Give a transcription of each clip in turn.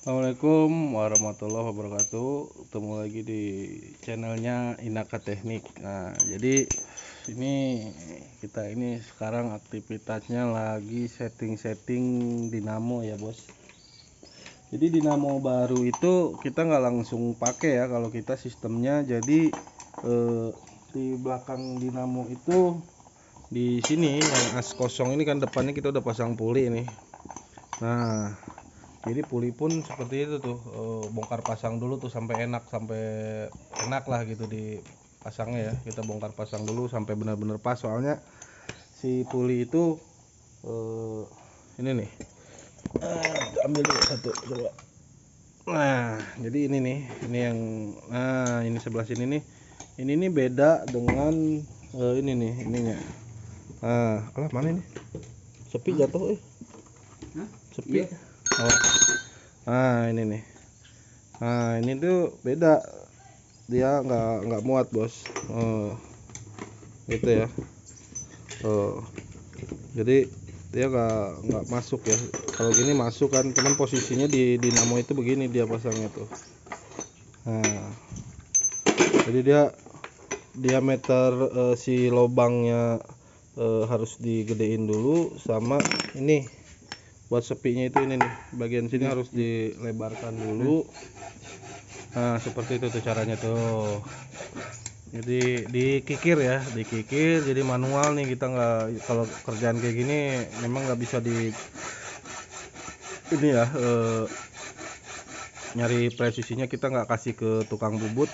Assalamualaikum warahmatullahi wabarakatuh. Ketemu lagi di channelnya Inaka Teknik. Nah, jadi ini sekarang aktivitasnya lagi setting-setting dinamo ya bos. Jadi dinamo baru itu kita nggak langsung pakai ya kalau kita sistemnya. Jadi di belakang dinamo itu di sini yang as kosong ini kan depannya kita udah pasang puli ini. Nah, jadi puli pun seperti itu tuh, bongkar pasang dulu tuh sampai enak lah gitu dipasangnya ya. Kita bongkar pasang dulu sampai benar-benar pas, soalnya si puli itu ini nih, ambil dulu satu coba. Nah, jadi ini nih, ini sebelah sini nih, ini nih beda dengan ini nih ininya. Alah mana ini, sepi jatuh sepi. Oh, ini nih. Nah, ini tuh beda, dia nggak muat bos. Gitu ya. Jadi dia nggak masuk ya. Kalau gini masuk kan, cuman posisinya di dinamo itu begini dia pasangnya tuh. Nah, jadi dia diameter si lubangnya harus digedein dulu, sama ini buat sepinya itu ini nih, bagian sini harus dilebarkan dulu. Nah, seperti itu tuh caranya tuh. Jadi dikikir ya, dikikir, jadi manual nih. Kita nggak, kalau kerjaan kayak gini memang nggak bisa di ini ya, nyari presisinya kita nggak kasih ke tukang bubut.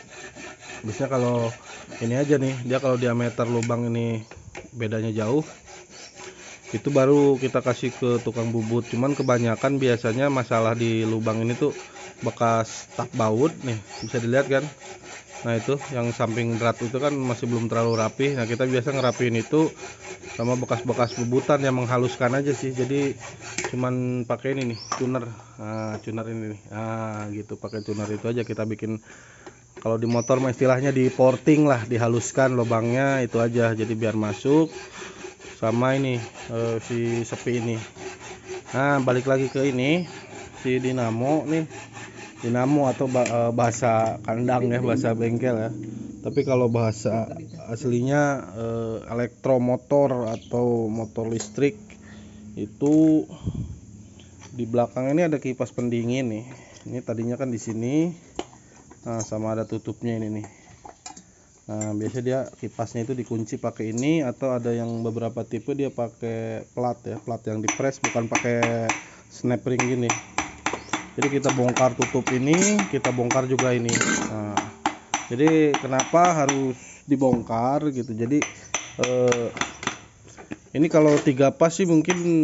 Biasanya kalau ini aja nih, dia kalau diameter lubang ini bedanya jauh, itu baru kita kasih ke tukang bubut. Cuman kebanyakan biasanya masalah di lubang ini tuh bekas tak baut nih, bisa dilihat kan. Nah, itu yang samping berat itu kan masih belum terlalu rapi. Nah, kita biasa ngerapiin itu sama bekas-bekas bubutan yang menghaluskan aja sih. Jadi cuman pakai ini nih, tuner. Nah, tuner ini nih. Nah, gitu, pakai tuner itu aja kita bikin. Kalau di motor mah istilahnya di porting lah, dihaluskan lubangnya itu aja. Jadi biar masuk sama ini si sepi ini. Nah, balik lagi ke ini si dinamo nih. Dinamo atau bahasa kandang ya, bahasa bengkel ya. Tapi kalau bahasa aslinya elektromotor atau motor listrik itu di belakang ini ada kipas pendingin nih. Ini tadinya kan di sini. Nah, sama ada tutupnya ini nih. Nah, biasanya dia kipasnya itu dikunci pakai ini, atau ada yang beberapa tipe dia pakai plat ya, plat yang dipres, bukan pakai snap ring gini. Jadi kita bongkar tutup ini, kita bongkar juga ini. Nah, jadi kenapa harus dibongkar gitu? Jadi ini kalau 3 pas sih mungkin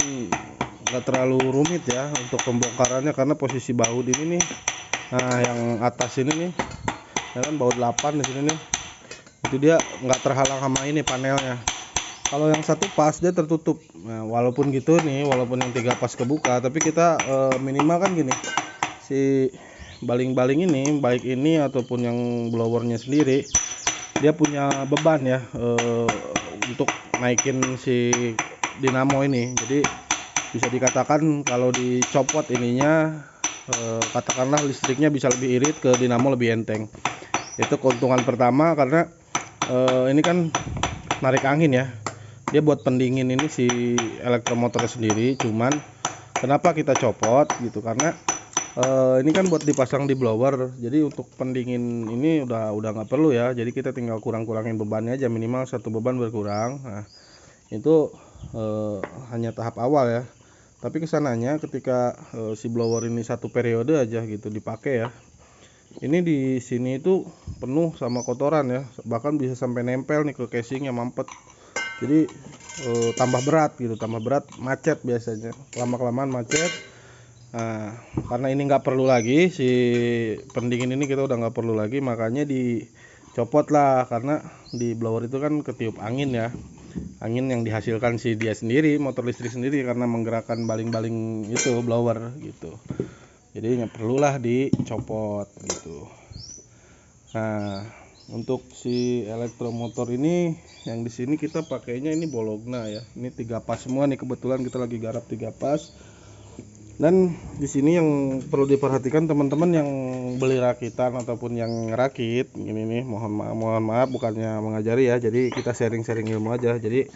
nggak terlalu rumit ya untuk pembongkarannya, karena posisi baut ini nih, nah yang atas ini nih, ya kan baut 8 di sini nih, itu dia nggak terhalang sama ini panelnya. Kalau yang satu pas dia tertutup. Nah, walaupun gitu nih, walaupun yang 3 pas kebuka, tapi kita minimal kan gini, si baling-baling ini, baik ini ataupun yang blowernya sendiri, dia punya beban ya untuk naikin si dinamo ini. Jadi bisa dikatakan kalau dicopot ininya, katakanlah listriknya bisa lebih irit, ke dinamo lebih enteng. Itu keuntungan pertama, karena ini kan narik angin ya, dia buat pendingin ini si elektromotornya sendiri. Cuman kenapa kita copot gitu, karena ini kan buat dipasang di blower. Jadi untuk pendingin ini udah nggak perlu ya. Jadi kita tinggal kurangin bebannya aja, minimal satu beban berkurang. Nah, itu hanya tahap awal ya. Tapi kesananya ketika si blower ini satu periode aja gitu dipakai ya, ini di sini itu penuh sama kotoran ya, bahkan bisa sampai nempel nih ke casingnya, mampet. Jadi tambah berat gitu, tambah berat, macet biasanya, lama-kelamaan macet. Nah, karena ini nggak perlu lagi si pendingin ini, kita udah nggak perlu lagi, makanya dicopot lah. Karena di blower itu kan ketiup angin ya, angin yang dihasilkan si dia sendiri, motor listrik sendiri, karena menggerakkan baling-baling itu blower gitu. Jadi nggak perlulah dicopot gitu. Nah, untuk si elektromotor ini yang di sini kita pakainya ini Bologna ya. Ini 3 pas semua nih, kebetulan kita lagi garap 3 pas. Dan di sini yang perlu diperhatikan teman-teman yang beli rakitan ataupun yang rakit ini nih, mohon maaf bukannya mengajari ya, jadi kita sharing-sharing ilmu aja. Jadi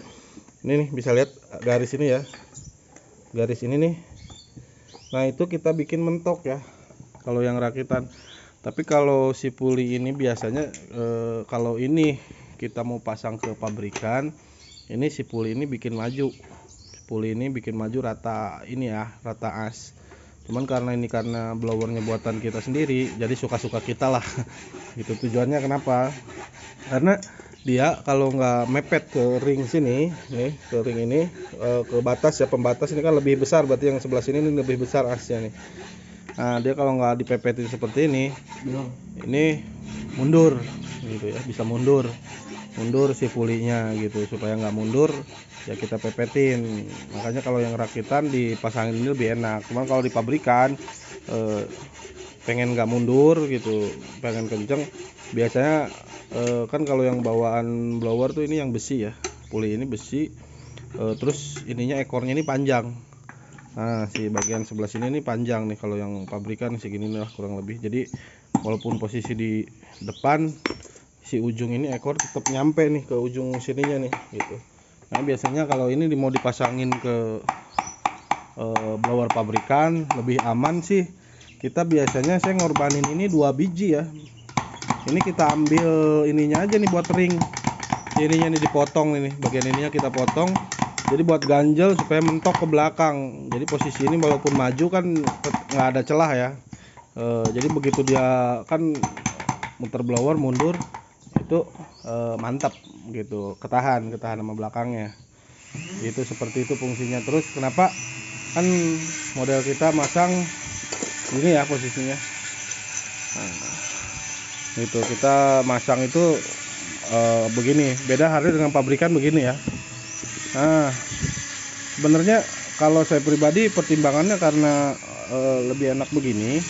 ini nih bisa lihat garis ini ya, garis ini nih. Nah itu kita bikin mentok ya kalau yang rakitan. Tapi kalau si puli ini biasanya kalau ini kita mau pasang ke pabrikan, ini si puli ini bikin maju. Puli ini bikin maju rata ini ya, rata as. Cuman karena blowernya buatan kita sendiri, jadi suka-suka kita lah. Gitu tujuannya kenapa? Karena dia kalau nggak mepet ke ring sini, nih ke ring ini, ke batas ya, pembatas ini kan lebih besar, berarti yang sebelah sini ini lebih besar asnya nih. Nah dia kalau nggak dipepetin seperti ini mundur gitu ya, bisa mundur si pulinya gitu. Supaya nggak mundur ya kita pepetin. Makanya kalau yang rakitan dipasangin ini lebih enak. Cuman kalau di pabrikan pengen nggak mundur gitu, pengen kenceng, biasanya kan kalau yang bawaan blower tuh ini yang besi ya, puli ini besi, terus ininya ekornya ini panjang. Nah si bagian sebelah sini ini panjang nih, kalau yang pabrikan segini lah kurang lebih. Jadi walaupun posisi di depan, si ujung ini ekor tetap nyampe nih ke ujung sininya nih gitu. Nah biasanya kalau ini mau dipasangin ke blower pabrikan lebih aman sih. Kita biasanya saya ngorbanin ini 2 biji ya. Ini kita ambil ininya aja nih buat ring. Ininya nih dipotong, ini bagian ininya kita potong. Jadi buat ganjel supaya mentok ke belakang. Jadi posisi ini walaupun maju kan nggak ada celah ya. Jadi begitu dia kan muter blower mundur itu mantap gitu, ketahan sama belakangnya. Itu seperti itu fungsinya. Terus kenapa kan model kita masang ini ya posisinya. Nah, itu kita masang itu begini, beda halnya dengan pabrikan begini ya. Nah sebenarnya kalau saya pribadi pertimbangannya karena lebih enak begini,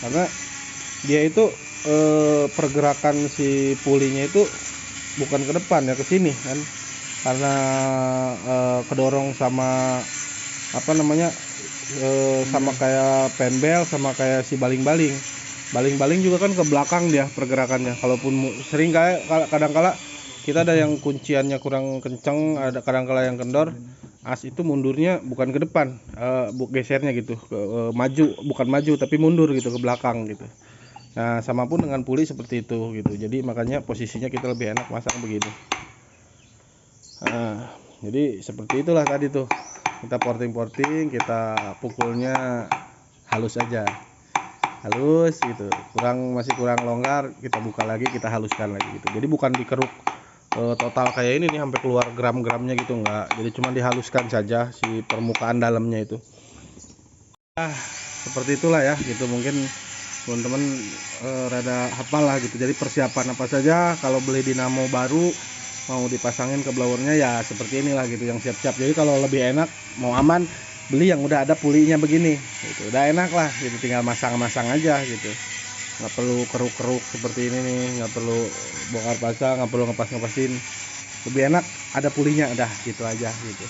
karena dia itu pergerakan si pulinya itu bukan ke depan ya, ke sini kan, karena kedorong sama apa namanya, sama kayak penbel, sama kayak si baling-baling juga kan ke belakang dia pergerakannya. Kalaupun sering kayak kadang-kala kita ada yang kunciannya kurang kenceng, ada kadang-kala yang kendor, as itu mundurnya bukan ke depan, gesernya gitu, maju, bukan maju tapi mundur gitu ke belakang gitu. Nah sama pun dengan puli seperti itu gitu. Jadi makanya posisinya kita lebih enak masang begini. Nah, jadi seperti itulah tadi tuh, kita porting, kita pukulnya halus aja, halus gitu. Masih kurang longgar, kita buka lagi, kita haluskan lagi gitu. Jadi bukan dikeruk total kayak ini nih sampai keluar gram-gramnya gitu, enggak. Jadi cuma dihaluskan saja si permukaan dalamnya itu. Seperti itulah ya gitu. Mungkin teman-teman rada hafal lah gitu. Jadi persiapan apa saja kalau beli dinamo baru mau dipasangin ke blowernya ya seperti inilah gitu, yang siap-siap. Jadi kalau lebih enak, mau aman, beli yang udah ada pulinya begini gitu. Udah enak lah gitu, tinggal masang-masang aja gitu. Nggak perlu keruk-keruk seperti ini nih, nggak perlu bongkar pasang, nggak perlu ngepas-ngepasin. Lebih enak ada pulinya, udah gitu aja gitu.